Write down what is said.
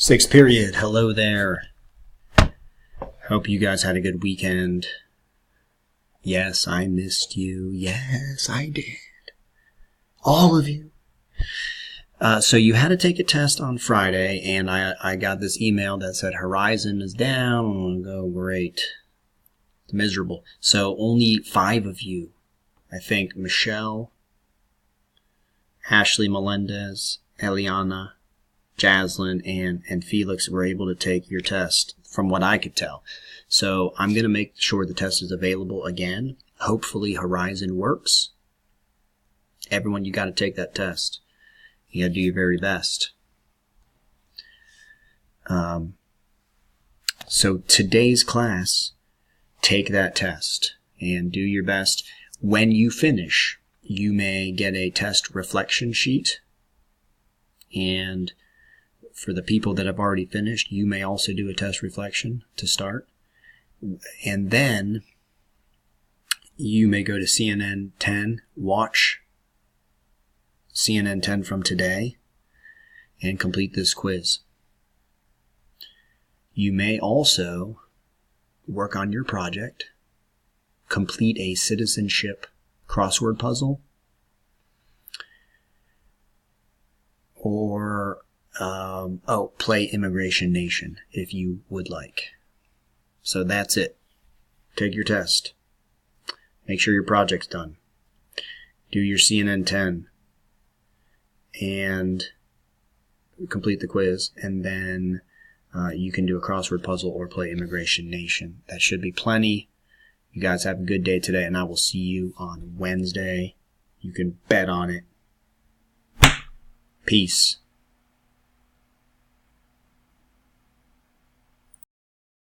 Sixth period, hello there. Hope you guys had a good weekend. Yes, I missed you. Yes, I did. All of you. So you had to take a test on Friday, and I got this email that said Horizon is down. I'm going to go, great. It's miserable. So only 5 of you, I think, Michelle, Ashley Melendez, Eliana, Jaslyn, and Felix were able to take your test, from what I could tell. So I'm going to make sure the test is available again. Hopefully Horizon works. Everyone, you got to take that test. You got to do your very best. So today's class, take that test and do your best. When you finish, you may get a test reflection sheet. And for the people that have already finished, you may also do a test reflection to start. And then you may go to CNN 10, watch CNN 10 from today, and complete this quiz. You may also work on your project, complete a citizenship crossword puzzle, or play Immigration Nation if you would like. So that's it. Take your test. Make sure your project's done. Do your CNN 10 and complete the quiz, and then you can do a crossword puzzle or play Immigration Nation. That should be plenty. You guys have a good day today, and I will see you on Wednesday. You can bet on it. Peace.